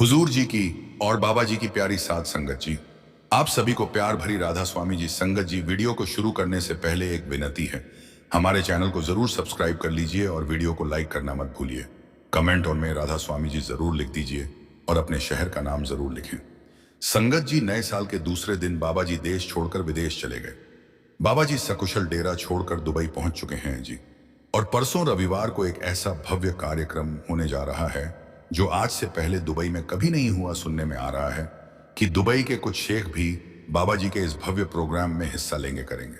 हुजूर जी की और बाबा जी की प्यारी साध संगत जी, आप सभी को प्यार भरी राधा स्वामी जी संगत जी। वीडियो को शुरू करने से पहले एक विनती है, हमारे चैनल को जरूर सब्सक्राइब कर लीजिए और वीडियो को लाइक करना मत भूलिए। कमेंट और में राधा स्वामी जी जरूर लिख दीजिए और अपने शहर का नाम जरूर लिखें। संगत जी, नए साल के दूसरे दिन बाबा जी देश छोड़कर विदेश चले गए। बाबा जी सकुशल डेरा छोड़कर दुबई पहुंच चुके हैं जी। और परसों रविवार को एक ऐसा भव्य कार्यक्रम होने जा रहा है जो आज से पहले दुबई में कभी नहीं हुआ। सुनने में आ रहा है कि दुबई के कुछ शेख भी बाबा जी के इस भव्य प्रोग्राम में हिस्सा लेंगे करेंगे।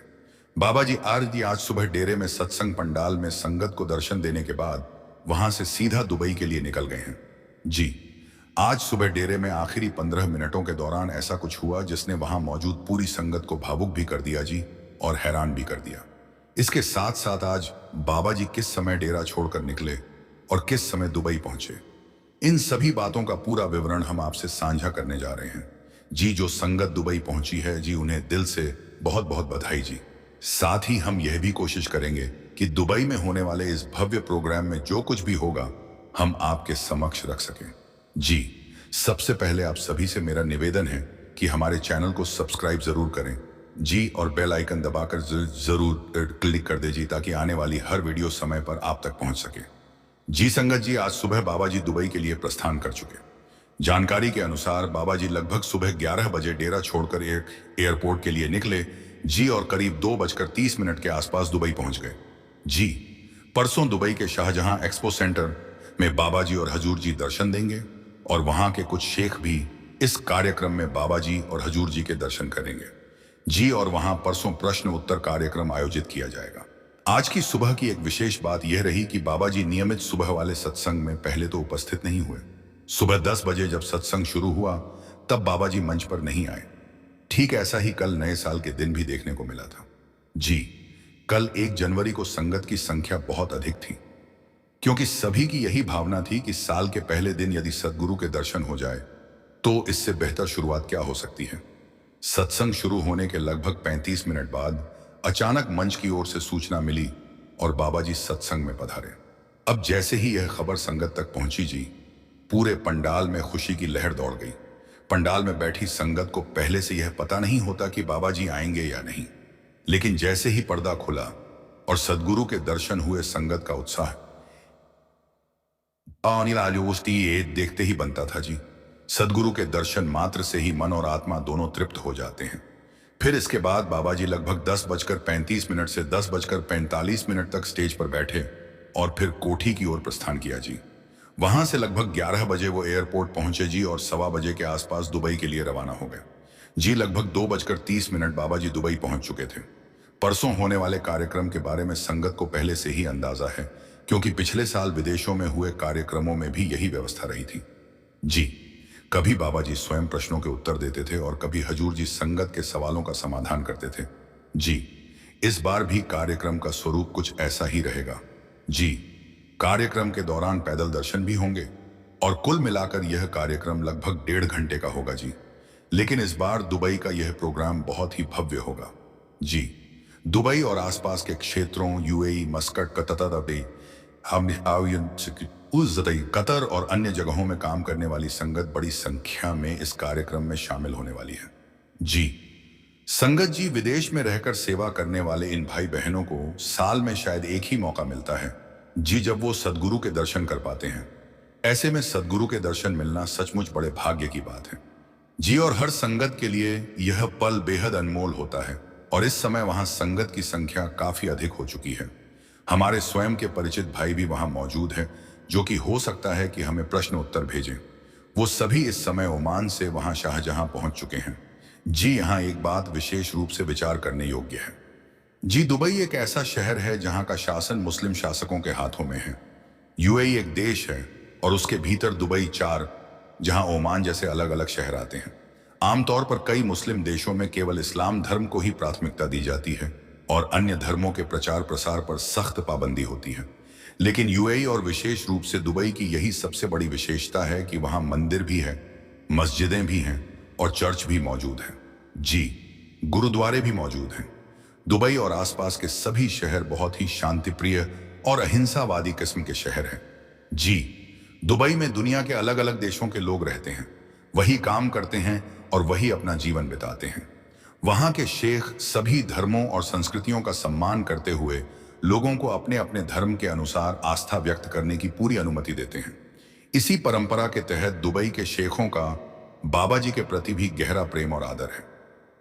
बाबा जी आज सुबह डेरे में सत्संग पंडाल में संगत को दर्शन देने के बाद वहां से सीधा दुबई के लिए निकल गए हैं जी। आज सुबह डेरे में आखिरी 15 मिनटों के दौरान ऐसा कुछ हुआ जिसने वहां मौजूद पूरी संगत को भावुक भी कर दिया जी और हैरान भी कर दिया। इसके साथ साथ आज बाबा जी किस समय डेरा छोड़कर निकले और किस समय दुबई पहुंचे, इन सभी बातों का पूरा विवरण हम आपसे साझा करने जा रहे हैं जी। जो संगत दुबई पहुंची है जी, उन्हें दिल से बहुत बहुत बधाई जी। साथ ही हम यह भी कोशिश करेंगे कि दुबई में होने वाले इस भव्य प्रोग्राम में जो कुछ भी होगा हम आपके समक्ष रख सकें जी। सबसे पहले आप सभी से मेरा निवेदन है कि हमारे चैनल को सब्सक्राइब जरूर करें जी और बेल आइकन दबाकर जरूर क्लिक कर दे जी, ताकि आने वाली हर वीडियो समय पर आप तक पहुंच सके जी। संगत जी, आज सुबह बाबा जी दुबई के लिए प्रस्थान कर चुके। जानकारी के अनुसार बाबा जी लगभग सुबह 11 बजे डेरा छोड़कर एयरपोर्ट के लिए निकले जी और करीब 2:30 के आसपास दुबई पहुंच गए जी। परसों दुबई के शाहजहां एक्सपो सेंटर में बाबा जी और हजूर जी दर्शन देंगे और वहां के कुछ शेख भी इस कार्यक्रम में बाबा जी और हजूर जी के दर्शन करेंगे जी। और वहां परसों प्रश्न उत्तर कार्यक्रम आयोजित किया जाएगा। आज की सुबह की एक विशेष बात यह रही कि बाबा जी नियमित सुबह वाले सत्संग में पहले तो उपस्थित नहीं हुए। सुबह 10 बजे जब सत्संग शुरू हुआ तब बाबा जी मंच पर नहीं आए। ठीक ऐसा ही कल नए साल के दिन भी देखने को मिला था जी। कल 1 जनवरी को संगत की संख्या बहुत अधिक थी, क्योंकि सभी की यही भावना थी कि साल के पहले दिन यदि सदगुरु के दर्शन हो जाए तो इससे बेहतर शुरुआत क्या हो सकती है। सत्संग शुरू होने के लगभग 35 मिनट बाद अचानक मंच की ओर से सूचना मिली और बाबा जी सत्संग में पधारे। अब जैसे ही यह खबर संगत तक पहुंची जी, पूरे पंडाल में खुशी की लहर दौड़ गई। पंडाल में बैठी संगत को पहले से यह पता नहीं होता कि बाबा जी आएंगे या नहीं, लेकिन जैसे ही पर्दा खुला और सदगुरु के दर्शन हुए, संगत का उत्साह देखते ही बनता था जी। सदगुरु के दर्शन मात्र से ही मन और आत्मा दोनों तृप्त हो जाते हैं। फिर इसके बाद बाबा जी लगभग 10:35 से 10:45 तक स्टेज पर बैठे और फिर कोठी की ओर प्रस्थान किया जी। वहां से लगभग 11 बजे वो एयरपोर्ट पहुंचे जी और 1:15 के आसपास दुबई के लिए रवाना हो गए जी। लगभग 2:30 बाबा जी दुबई पहुंच चुके थे। परसों होने वाले कार्यक्रम के बारे में संगत को पहले से ही अंदाजा है, क्योंकि पिछले साल विदेशों में हुए कार्यक्रमों में भी यही व्यवस्था रही थी जी। कभी बाबा जी स्वयं प्रश्नों के उत्तर देते थे और कभी हजूर जी संगत के सवालों का समाधान करते थे जी। इस बार भी कार्यक्रम का स्वरूप कुछ ऐसा ही रहेगा जी। कार्यक्रम के दौरान पैदल दर्शन भी होंगे और कुल मिलाकर यह कार्यक्रम लगभग 1.5 घंटे का होगा जी। लेकिन इस बार दुबई का यह प्रोग्राम बहुत ही भव्य होगा जी। दुबई और आसपास के क्षेत्रों यूएई, मस्कट, कतर और अन्य जगहों में काम करने वाली संगत बड़ी संख्या में इस कार्यक्रम में शामिल होने वाली है जी। संगत जी, विदेश में रहकर सेवा करने वाले इन भाई बहनों को साल में शायद एक ही मौका मिलता है जी, जब वो सदगुरु के दर्शन कर पाते हैं। ऐसे में सदगुरु के दर्शन मिलना सचमुच बड़े भाग्य की बात है जी। और हर संगत के लिए यह पल बेहद अनमोल होता है और इस समय वहां संगत की संख्या काफी अधिक हो चुकी है। हमारे स्वयं के परिचित भाई भी वहां मौजूद हैं, जो कि हो सकता है कि हमें प्रश्न उत्तर भेजें। वो सभी इस समय ओमान से वहां शाहजहां पहुंच चुके हैं जी। यहां एक बात विशेष रूप से विचार करने योग्य है जी। दुबई एक ऐसा शहर है जहां का शासन मुस्लिम शासकों के हाथों में है। यूएई एक देश है और उसके भीतर दुबई 4, जहां ओमान जैसे अलग अलग शहर आते हैं। आमतौर पर कई मुस्लिम देशों में केवल इस्लाम धर्म को ही प्राथमिकता दी जाती है और अन्य धर्मों के प्रचार प्रसार पर सख्त पाबंदी होती है। लेकिन यूएई और विशेष रूप से दुबई की यही सबसे बड़ी विशेषता है कि वहां मंदिर भी है, मस्जिदें भी हैं और चर्च भी मौजूद हैं जी। गुरुद्वारे भी मौजूद हैं। दुबई और आसपास के सभी शहर बहुत ही शांतिप्रिय और अहिंसावादी किस्म के शहर हैं जी। दुबई में दुनिया के अलग अलग देशों के लोग रहते हैं, वही काम करते हैं और वही अपना जीवन बिताते हैं। वहां के शेख सभी धर्मों और संस्कृतियों का सम्मान करते हुए लोगों को अपने अपने धर्म के अनुसार आस्था व्यक्त करने की पूरी अनुमति देते हैं। इसी परंपरा के तहत दुबई के शेखों का बाबा जी के प्रति भी गहरा प्रेम और आदर है।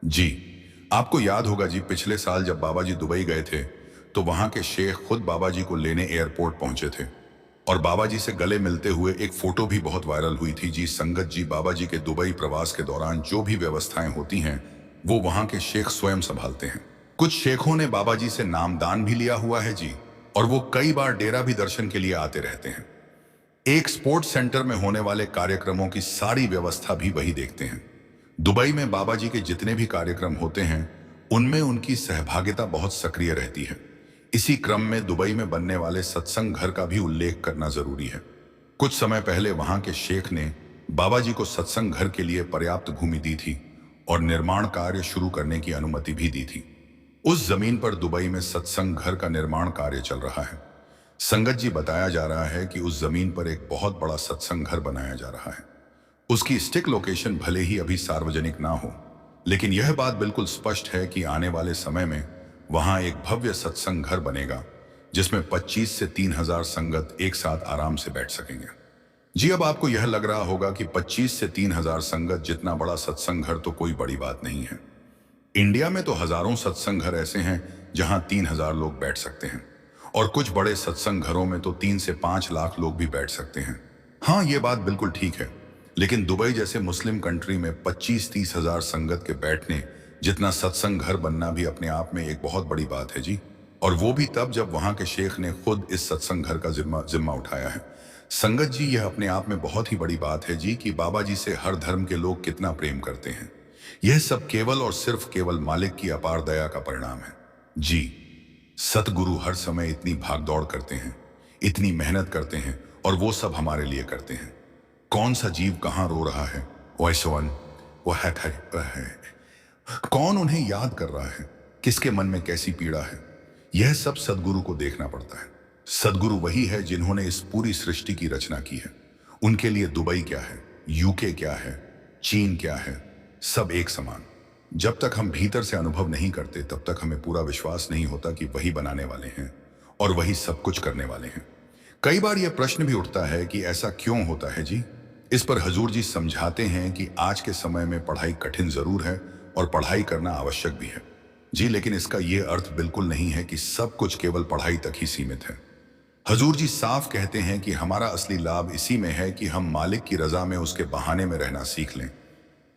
जी, आपको याद होगा जी, पिछले साल जब बाबा जी दुबई गए थे तो वहां के शेख खुद बाबा जी को लेने एयरपोर्ट पहुंचे थे और बाबा जी से गले मिलते हुए एक फोटो भी बहुत वायरल हुई थी। जी संगत जी, बाबा जी के दुबई प्रवास के दौरान जो भी व्यवस्थाएं होती हैं वो वहां के शेख स्वयं संभालते हैं। कुछ शेखों ने बाबा जी से नामदान भी लिया हुआ है जी, और वो कई बार डेरा भी दर्शन के लिए आते रहते हैं। एक स्पोर्ट्स सेंटर में होने वाले कार्यक्रमों की सारी व्यवस्था भी वही देखते हैं। दुबई में बाबा जी के जितने भी कार्यक्रम होते हैं उनमें उनकी सहभागिता बहुत सक्रिय रहती है। इसी क्रम में दुबई में बनने वाले सत्संग घर का भी उल्लेख करना जरूरी है। कुछ समय पहले वहां के शेख ने बाबा जी को सत्संग घर के लिए पर्याप्त भूमि दी थी और निर्माण कार्य शुरू करने की अनुमति भी दी थी। उस जमीन पर दुबई में सत्संग घर का निर्माण कार्य चल रहा है। संगत जी, बताया जा रहा है कि उस जमीन पर एक बहुत बड़ा सत्संग घर बनाया जा रहा है। उसकी स्टिक लोकेशन भले ही अभी सार्वजनिक ना हो, लेकिन यह बात बिल्कुल स्पष्ट है कि आने वाले समय में वहां एक भव्य सत्संग घर बनेगा जिसमें 25 से 3,000 संगत एक साथ आराम से बैठ सकेंगे। जी, अब आपको यह लग रहा होगा कि 25 से 3,000 संगत जितना बड़ा सत्संग घर तो कोई बड़ी बात नहीं है। इंडिया में तो हजारों सत्संग घर ऐसे हैं जहां 3,000 लोग बैठ सकते हैं, और कुछ बड़े सत्संग घरों में तो 3 से 5 लाख लोग भी बैठ सकते हैं। हाँ, ये बात बिल्कुल ठीक है, लेकिन दुबई जैसे मुस्लिम कंट्री में 25-30 हजार संगत के बैठने जितना सत्संग घर बनना भी अपने आप में एक बहुत बड़ी बात है जी। और वो भी तब जब वहां के शेख ने खुद इस सत्संग घर का जिम्मा उठाया है। संगत जी, यह अपने आप में बहुत ही बड़ी बात है जी कि बाबा जी से हर धर्म के लोग कितना प्रेम करते हैं। यह सब केवल और सिर्फ केवल मालिक की अपार दया का परिणाम है जी। सतगुरु हर समय इतनी भागदौड़ करते हैं, इतनी मेहनत करते हैं, और वो सब हमारे लिए करते हैं। कौन सा जीव कहाँ रो रहा है, वो है, कौन उन्हें याद कर रहा है, किसके मन में कैसी पीड़ा है, यह सब सदगुरु को देखना पड़ता है। सदगुरु वही है जिन्होंने इस पूरी सृष्टि की रचना की है। उनके लिए दुबई क्या है, यूके क्या है, चीन क्या है, सब एक समान। जब तक हम भीतर से अनुभव नहीं करते तब तक हमें पूरा विश्वास नहीं होता कि वही बनाने वाले हैं और वही सब कुछ करने वाले हैं। कई बार यह प्रश्न भी उठता है कि ऐसा क्यों होता है जी। इस पर हजूर जी समझाते हैं कि आज के समय में पढ़ाई कठिन जरूर है और पढ़ाई करना आवश्यक भी है जी, लेकिन इसका यह अर्थ बिल्कुल नहीं है कि सब कुछ केवल पढ़ाई तक ही सीमित है। हजूर जी साफ कहते हैं कि हमारा असली लाभ इसी में है कि हम मालिक की रजा में उसके बहाने में रहना सीख लें।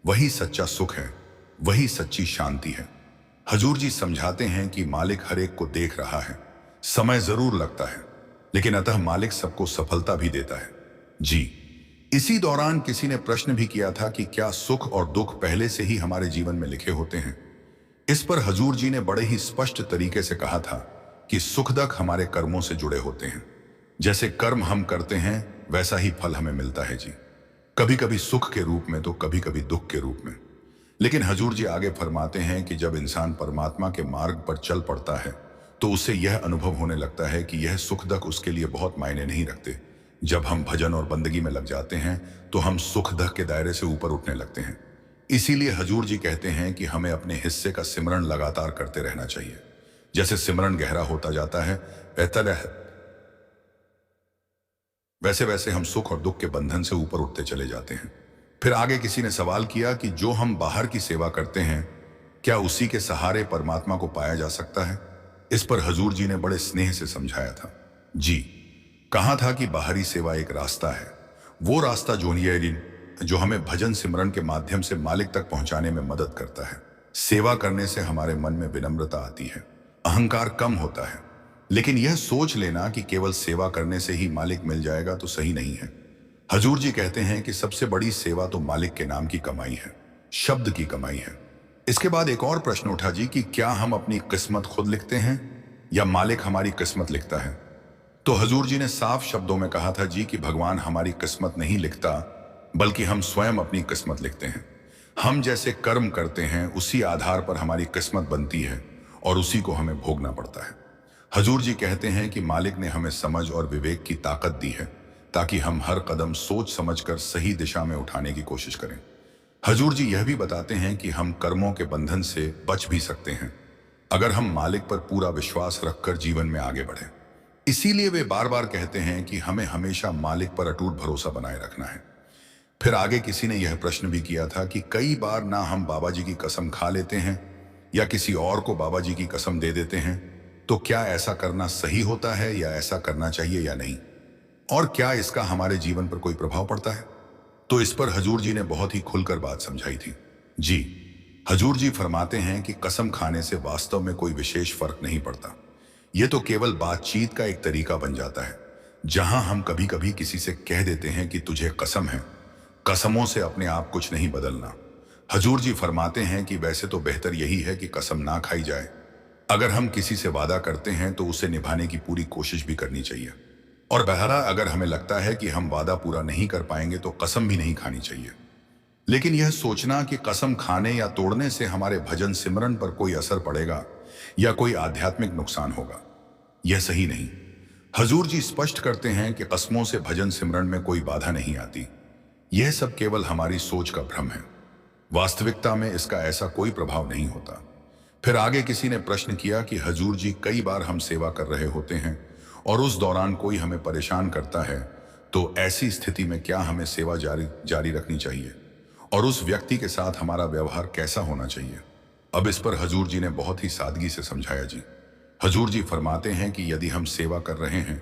वही सच्चा सुख है, वही सच्ची शांति है। हजूर जी समझाते हैं कि मालिक हर एक को देख रहा है। समय जरूर लगता है, लेकिन अतः मालिक सबको सफलता भी देता है जी। इसी दौरान किसी ने प्रश्न भी किया था कि क्या सुख और दुख पहले से ही हमारे जीवन में लिखे होते हैं। इस पर हजूर जी ने बड़े ही स्पष्ट तरीके से कहा था कि सुख दुख हमारे कर्मों से जुड़े होते हैं। जैसे कर्म हम करते हैं वैसा ही फल हमें मिलता है जी, कभी कभी सुख के रूप में तो कभी कभी दुख के रूप में। लेकिन हजूर जी आगे फरमाते हैं कि जब इंसान परमात्मा के मार्ग पर चल पड़ता है तो उसे यह अनुभव होने लगता है कि यह सुख दुख उसके लिए बहुत मायने नहीं रखते। जब हम भजन और बंदगी में लग जाते हैं तो हम सुख दुख के दायरे से ऊपर उठने लगते हैं। इसीलिए हजूर जी कहते हैं कि हमें अपने हिस्से का सिमरन लगातार करते रहना चाहिए। जैसे सिमरन गहरा होता जाता है वैसे वैसे हम सुख और दुख के बंधन से ऊपर उठते चले जाते हैं। फिर आगे किसी ने सवाल किया कि जो हम बाहर की सेवा करते हैं क्या उसी के सहारे परमात्मा को पाया जा सकता है। इस पर हजूर जी ने बड़े स्नेह से समझाया था जी। कहा था कि बाहरी सेवा एक रास्ता है, वो रास्ता जो हमें भजन सिमरन के माध्यम से मालिक तक पहुंचाने में मदद करता है। सेवा करने से हमारे मन में विनम्रता आती है, अहंकार कम होता है। लेकिन यह सोच लेना कि केवल सेवा करने से ही मालिक मिल जाएगा तो सही नहीं है। हजूर जी कहते हैं कि सबसे बड़ी सेवा तो मालिक के नाम की कमाई है, शब्द की कमाई है। इसके बाद एक और प्रश्न उठा जी कि क्या हम अपनी किस्मत खुद लिखते हैं या मालिक हमारी किस्मत लिखता है। तो हजूर जी ने साफ शब्दों में कहा था जी कि भगवान हमारी किस्मत नहीं लिखता बल्कि हम स्वयं अपनी किस्मत लिखते हैं। हम जैसे कर्म करते हैं उसी आधार पर हमारी किस्मत बनती है और उसी को हमें भोगना पड़ता है। हजूर जी कहते हैं कि मालिक ने हमें समझ और विवेक की ताकत दी है, ताकि हम हर कदम सोच समझकर सही दिशा में उठाने की कोशिश करें। हजूर जी यह भी बताते हैं कि हम कर्मों के बंधन से बच भी सकते हैं अगर हम मालिक पर पूरा विश्वास रखकर जीवन में आगे बढ़ें। इसीलिए वे बार बार कहते हैं कि हमें हमेशा मालिक पर अटूट भरोसा बनाए रखना है। फिर आगे किसी ने यह प्रश्न भी किया था कि कई बार ना हम बाबा जी की कसम खा लेते हैं या किसी और को बाबा जी की कसम दे देते हैं, तो क्या ऐसा करना सही होता है या ऐसा करना चाहिए या नहीं, और क्या इसका हमारे जीवन पर कोई प्रभाव पड़ता है? तो इस पर हजूर जी ने बहुत ही खुलकर बात समझाई थी। जी, हजूर जी फरमाते हैं कि कसम खाने से वास्तव में कोई विशेष फर्क नहीं पड़ता। यह तो केवल बातचीत का एक तरीका बन जाता है, जहां हम कभी कभी किसी से कह देते हैं कि तुझे कसम है। कसमों से अपने आप कुछ नहीं बदलना। हजूर जी फरमाते हैं कि वैसे तो बेहतर यही है कि कसम ना खाई जाए। अगर हम किसी से वादा करते हैं तो उसे निभाने की पूरी कोशिश भी करनी चाहिए, और बहरा अगर हमें लगता है कि हम वादा पूरा नहीं कर पाएंगे तो कसम भी नहीं खानी चाहिए। लेकिन यह सोचना कि कसम खाने या तोड़ने से हमारे भजन सिमरन पर कोई असर पड़ेगा या कोई आध्यात्मिक नुकसान होगा, यह सही नहीं। हजूर जी स्पष्ट करते हैं कि कस्मों से भजन सिमरन में कोई बाधा नहीं आती। यह सब केवल हमारी सोच का भ्रम है। वास्तविकता में इसका ऐसा कोई प्रभाव नहीं होता। फिर आगे किसी ने प्रश्न किया कि हजूर जी, कई बार हम सेवा कर रहे होते हैं और उस दौरान कोई हमें परेशान करता है, तो ऐसी स्थिति में क्या हमें सेवा जारी रखनी चाहिए और उस व्यक्ति के साथ हमारा व्यवहार कैसा होना चाहिए? अब इस पर हजूर जी ने बहुत ही सादगी से समझाया। जी, हजूर जी फरमाते हैं कि यदि हम सेवा कर रहे हैं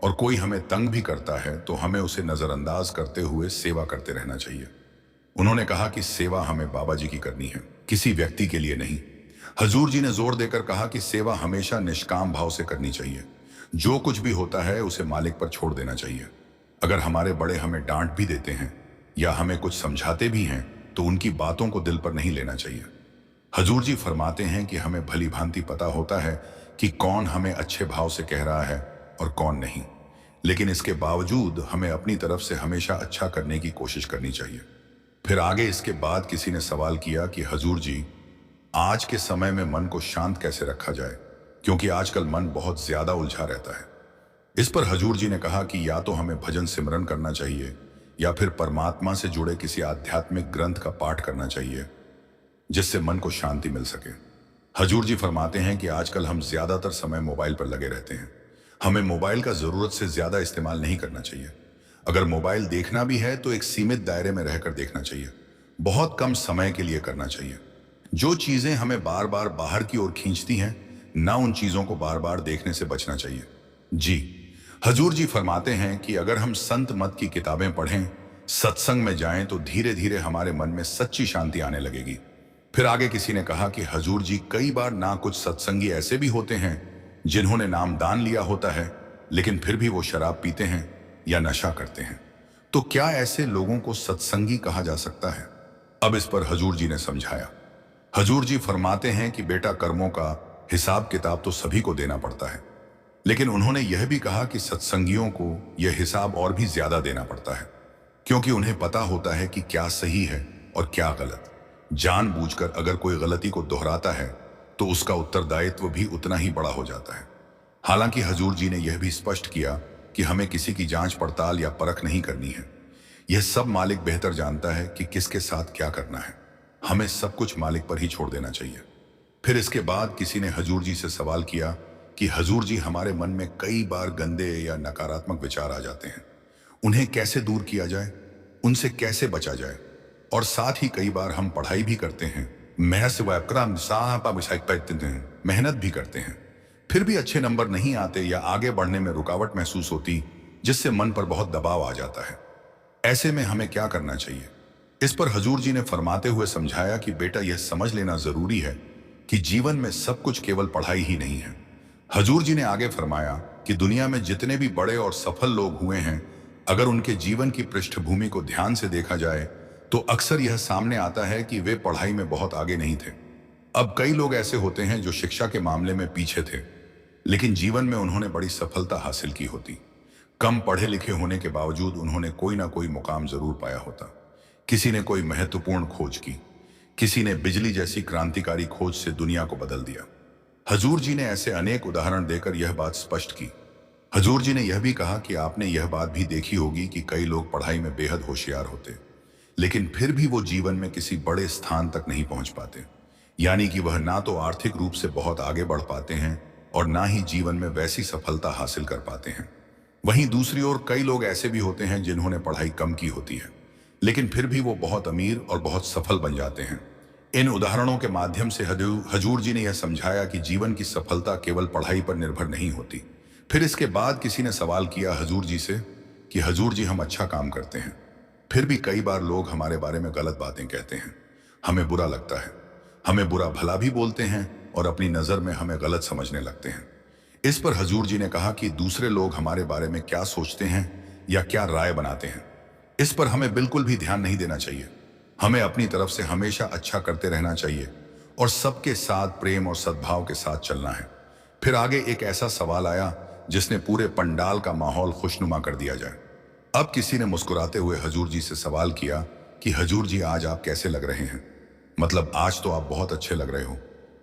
और कोई हमें तंग भी करता है तो हमें उसे नजरअंदाज करते हुए सेवा करते रहना चाहिए। उन्होंने कहा कि सेवा हमें बाबा जी की करनी है, किसी व्यक्ति के लिए नहीं। हजूर जी ने जोर देकर कहा कि सेवा हमेशा निष्काम भाव से करनी चाहिए। जो कुछ भी होता है उसे मालिक पर छोड़ देना चाहिए। अगर हमारे बड़े हमें डांट भी देते हैं या हमें कुछ समझाते भी हैं तो उनकी बातों को दिल पर नहीं लेना चाहिए। हजूर जी फरमाते हैं कि हमें भली भांति पता होता है कि कौन हमें अच्छे भाव से कह रहा है और कौन नहीं, लेकिन इसके बावजूद हमें अपनी तरफ से हमेशा अच्छा करने की कोशिश करनी चाहिए। फिर आगे इसके बाद किसी ने सवाल किया कि हजूर जी, आज के समय में मन को शांत कैसे रखा जाए, क्योंकि आजकल मन बहुत ज्यादा उलझा रहता है। इस पर हजूर जी ने कहा कि या तो हमें भजन सिमरन करना चाहिए या फिर परमात्मा से जुड़े किसी आध्यात्मिक ग्रंथ का पाठ करना चाहिए जिससे मन को शांति मिल सके। हजूर जी फरमाते हैं कि आजकल हम ज्यादातर समय मोबाइल पर लगे रहते हैं। हमें मोबाइल का जरूरत से ज्यादा इस्तेमाल नहीं करना चाहिए। अगर मोबाइल देखना भी है तो एक सीमित दायरे में रहकर देखना चाहिए, बहुत कम समय के लिए करना चाहिए। जो चीजें हमें बार बार बाहर की ओर खींचती हैं, ना उन चीजों को बार बार देखने से बचना चाहिए। जी, हजूर जी फरमाते हैं कि अगर हम संत मत की किताबें पढ़ें, सत्संग में जाएं तो धीरे धीरे हमारे मन में सच्ची शांति आने लगेगी। फिर आगे किसी ने कहा कि हजूर जी, कई बार ना कुछ सत्संगी ऐसे भी होते हैं जिन्होंने नाम दान लिया होता है, लेकिन फिर भी वो शराब पीते हैं या नशा करते हैं, तो क्या ऐसे लोगों को सत्संगी कहा जा सकता है? अब इस पर हजूर जी ने समझाया। हजूर जी फरमाते हैं कि बेटा, कर्मों का हिसाब किताब तो सभी को देना पड़ता है, लेकिन उन्होंने यह भी कहा कि सत्संगियों को यह हिसाब और भी ज्यादा देना पड़ता है, क्योंकि उन्हें पता होता है कि क्या सही है और क्या गलत। जानबूझकर अगर कोई गलती को दोहराता है तो उसका उत्तरदायित्व भी उतना ही बड़ा हो जाता है। हालांकि हजूर जी ने यह भी स्पष्ट किया कि हमें किसी की जांच पड़ताल या परख नहीं करनी है। यह सब मालिक बेहतर जानता है कि किसके साथ क्या करना है। हमें सब कुछ मालिक पर ही छोड़ देना चाहिए। फिर इसके बाद किसी ने हजूर जी से सवाल किया कि हजूर जी, हमारे मन में कई बार गंदे या नकारात्मक विचार आ जाते हैं, उन्हें कैसे दूर किया जाए, उनसे कैसे बचा जाए? और साथ ही कई बार हम पढ़ाई भी करते हैं, मेहनत भी करते हैं, फिर भी अच्छे नंबर नहीं आते या आगे बढ़ने में रुकावट महसूस होती, जिससे मन पर बहुत दबाव आ जाता है। ऐसे में हमें क्या करना चाहिए? इस पर हजूर जी ने फरमाते हुए समझाया कि बेटा, यह समझ लेना जरूरी है कि जीवन में सब कुछ केवल पढ़ाई ही नहीं है। हजूर जी ने आगे फरमाया कि दुनिया में जितने भी बड़े और सफल लोग हुए हैं, अगर उनके जीवन की पृष्ठभूमि को ध्यान से देखा जाए तो अक्सर यह सामने आता है कि वे पढ़ाई में बहुत आगे नहीं थे। अब कई लोग ऐसे होते हैं जो शिक्षा के मामले में पीछे थे, लेकिन जीवन में उन्होंने बड़ी सफलता हासिल की होती। कम पढ़े लिखे होने के बावजूद उन्होंने कोई ना कोई मुकाम जरूर पाया होता। किसी ने कोई महत्वपूर्ण खोज की, किसी ने बिजली जैसी क्रांतिकारी खोज से दुनिया को बदल दिया। हजूर जी ने ऐसे अनेक उदाहरण देकर यह बात स्पष्ट की। हजूर जी ने यह भी कहा कि आपने यह बात भी देखी होगी कि कई लोग पढ़ाई में बेहद होशियार होते, लेकिन फिर भी वो जीवन में किसी बड़े स्थान तक नहीं पहुंच पाते। यानी कि वह ना तो आर्थिक रूप से बहुत आगे बढ़ पाते हैं और ना ही जीवन में वैसी सफलता हासिल कर पाते हैं। वहीं दूसरी ओर कई लोग ऐसे भी होते हैं जिन्होंने पढ़ाई कम की होती है, लेकिन फिर भी वो बहुत अमीर और बहुत सफल बन जाते हैं। इन उदाहरणों के माध्यम से हजूर जी ने यह समझाया कि जीवन की सफलता केवल पढ़ाई पर निर्भर नहीं होती। फिर इसके बाद किसी ने सवाल किया हजूर जी से कि हजूर जी, हम अच्छा काम करते हैं, फिर भी कई बार लोग हमारे बारे में गलत बातें कहते हैं, हमें बुरा लगता है, हमें बुरा भला भी बोलते हैं और अपनी नज़र में हमें गलत समझने लगते हैं। इस पर हजूर जी ने कहा कि दूसरे लोग हमारे बारे में क्या सोचते हैं या क्या राय बनाते हैं, इस पर हमें बिल्कुल भी ध्यान नहीं देना चाहिए। हमें अपनी तरफ से हमेशा अच्छा करते रहना चाहिए और सबके साथ प्रेम और सद्भाव के साथ चलना है। फिर आगे एक ऐसा सवाल आया जिसने पूरे पंडाल का माहौल खुशनुमा कर दिया जाए। अब किसी ने मुस्कुराते हुए हजूर जी से सवाल किया कि हजूर जी, आज आप कैसे लग रहे हैं? मतलब आज तो आप बहुत अच्छे लग रहे हो।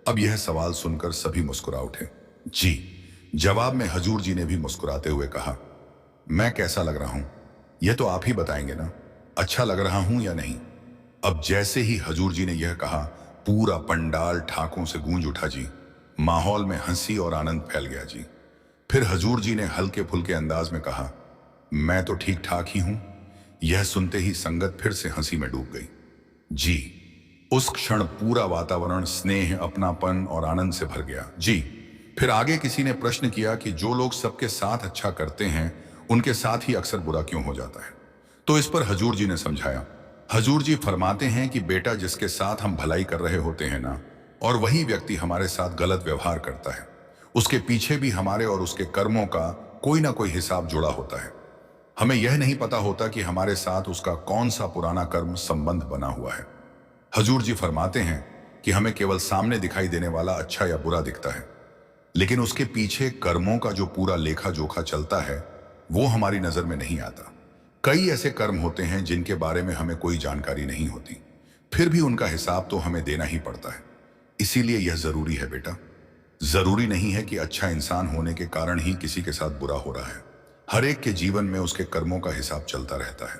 अब यह सवाल सुनकर सभी मुस्कुरा उठे। जी। जवाब में हजूर जी ने भी मुस्कुराते हुए कहा, मैं कैसा लग रहा हूं यह तो आप ही बताएंगे ना, अच्छा लग रहा हूं या नहीं। अब जैसे ही हजूर जी ने यह कहा, पूरा पंडाल ठाकों से गूंज उठा जी। माहौल में हंसी और आनंद फैल गया जी। फिर हजूर जी ने हल्के फुल्के अंदाज में कहा, मैं तो ठीक ठाक ही हूं। यह सुनते ही संगत फिर से हंसी में डूब गई जी। उस क्षण पूरा वातावरण स्नेह, अपनापन और आनंद से भर गया जी। फिर आगे किसी ने प्रश्न किया कि जो लोग सबके साथ अच्छा करते हैं उनके साथ ही अक्सर बुरा क्यों हो जाता है? तो इस पर हजूर जी ने समझाया। हजूर जी फरमाते हैं कि बेटा, जिसके साथ हम भलाई कर रहे होते हैं ना, और वही व्यक्ति हमारे साथ गलत व्यवहार करता है, उसके पीछे भी हमारे और उसके कर्मों का कोई ना कोई हिसाब जुड़ा होता है। हमें यह नहीं पता होता कि हमारे साथ उसका कौन सा पुराना कर्म संबंध बना हुआ है। हजूर जी फरमाते हैं कि हमें केवल सामने दिखाई देने वाला अच्छा या बुरा दिखता है, लेकिन उसके पीछे कर्मों का जो पूरा लेखा जोखा चलता है वो हमारी नजर में नहीं आता। कई ऐसे कर्म होते हैं जिनके बारे में हमें कोई जानकारी नहीं होती, फिर भी उनका हिसाब तो हमें देना ही पड़ता है। इसीलिए यह जरूरी है बेटा। जरूरी नहीं है कि अच्छा इंसान होने के कारण ही किसी के साथ बुरा हो रहा है। हर एक के जीवन में उसके कर्मों का हिसाब चलता रहता है,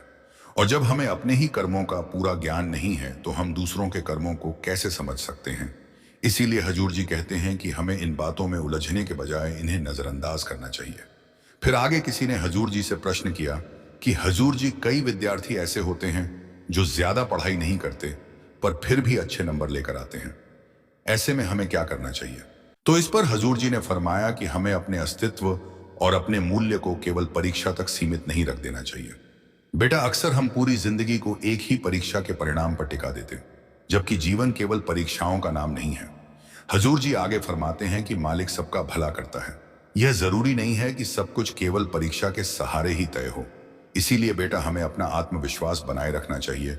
और जब हमें अपने ही कर्मों का पूरा ज्ञान नहीं है तो हम दूसरों के कर्मों को कैसे समझ सकते हैं। इसीलिए हजूर जी कहते हैं कि हमें इन बातों में उलझने के बजाय इन्हें नजरअंदाज करना चाहिए। फिर आगे किसी ने हजूर जी से प्रश्न किया कि हजूर जी, कई विद्यार्थी ऐसे होते हैं जो ज्यादा पढ़ाई नहीं करते पर फिर भी अच्छे नंबर लेकर आते हैं, ऐसे में हमें क्या करना चाहिए? तो इस पर हजूर जी ने फरमाया कि हमें अपने अस्तित्व और अपने मूल्य को केवल परीक्षा तक सीमित नहीं रख देना चाहिए। बेटा, अक्सर हम पूरी जिंदगी को एक ही परीक्षा के परिणाम पर टिका देते, जबकि जीवन केवल परीक्षाओं का नाम नहीं है। हजूर जी आगे फरमाते हैं कि मालिक सबका भला करता है। यह जरूरी नहीं है कि सब कुछ केवल परीक्षा के सहारे ही तय हो। इसीलिए बेटा, हमें अपना आत्मविश्वास बनाए रखना चाहिए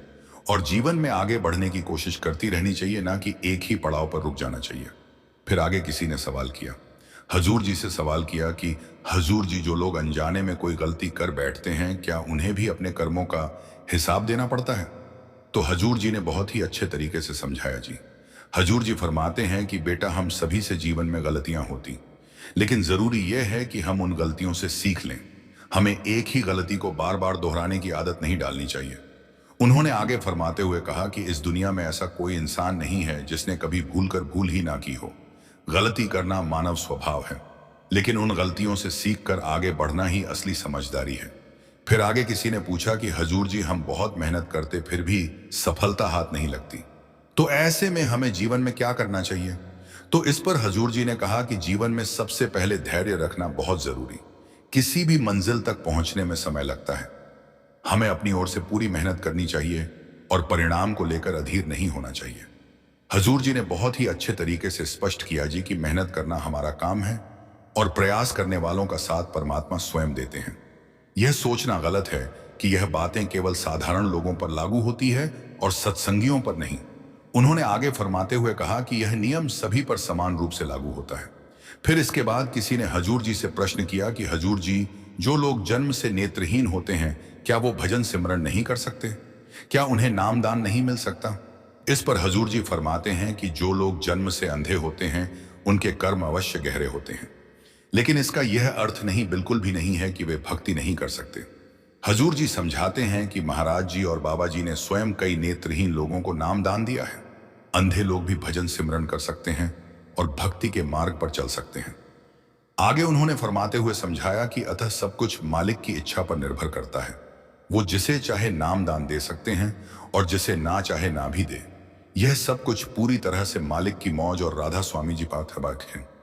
और जीवन में आगे बढ़ने की कोशिश करती रहनी चाहिए, ना कि एक ही पड़ाव पर रुक जाना चाहिए। फिर आगे किसी ने सवाल किया, हजूर जी से सवाल किया कि हजूर जी, जो लोग अनजाने में कोई गलती कर बैठते हैं, क्या उन्हें भी अपने कर्मों का हिसाब देना पड़ता है? तो हजूर जी ने बहुत ही अच्छे तरीके से समझाया जी। हजूर जी फरमाते हैं कि बेटा, हम सभी से जीवन में गलतियां होती, लेकिन जरूरी यह है कि हम उन गलतियों से सीख लें। हमें एक ही गलती को बार बार दोहराने की आदत नहीं डालनी चाहिए। उन्होंने आगे फरमाते हुए कहा कि इस दुनिया में ऐसा कोई इंसान नहीं है जिसने कभी भूल ही ना की हो। गलती करना मानव स्वभाव है, लेकिन उन गलतियों से सीखकर आगे बढ़ना ही असली समझदारी है। फिर आगे किसी ने पूछा कि हजूर जी, हम बहुत मेहनत करते फिर भी सफलता हाथ नहीं लगती, तो ऐसे में हमें जीवन में क्या करना चाहिए? तो इस पर हजूर जी ने कहा कि जीवन में सबसे पहले धैर्य रखना बहुत जरूरी। किसी भी मंजिल तक पहुंचने में समय लगता है। हमें अपनी ओर से पूरी मेहनत करनी चाहिए और परिणाम को लेकर अधीर नहीं होना चाहिए। हजूर जी ने बहुत ही अच्छे तरीके से स्पष्ट किया जी कि मेहनत करना हमारा काम है और प्रयास करने वालों का साथ परमात्मा स्वयं देते हैं। यह सोचना गलत है कि यह बातें केवल साधारण लोगों पर लागू होती है और सत्संगियों पर नहीं। उन्होंने आगे फरमाते हुए कहा कि यह नियम सभी पर समान रूप से लागू होता है। फिर इसके बाद किसी ने हजूर जी से प्रश्न किया कि हजूर जी, जो लोग जन्म से नेत्रहीन होते हैं, क्या वो भजन सिमरन नहीं कर सकते? क्या उन्हें नामदान नहीं मिल सकता? इस पर हजूर जी फरमाते हैं कि जो लोग जन्म से अंधे होते हैं उनके कर्म अवश्य गहरे होते हैं, लेकिन इसका यह अर्थ नहीं, बिल्कुल भी नहीं है कि वे भक्ति नहीं कर सकते। हजूर जी समझाते हैं कि महाराज जी और बाबा जी ने स्वयं कई नेत्रहीन लोगों को नाम दान दिया है। अंधे लोग भी भजन सिमरन कर सकते हैं और भक्ति के मार्ग पर चल सकते हैं। आगे उन्होंने फरमाते हुए समझाया कि अतः सब कुछ मालिक की इच्छा पर निर्भर करता है। वो जिसे चाहे नाम दान दे सकते हैं और जिसे ना चाहे ना भी दे। यह सब कुछ पूरी तरह से मालिक की मौज और राधा स्वामी जी पाठ है।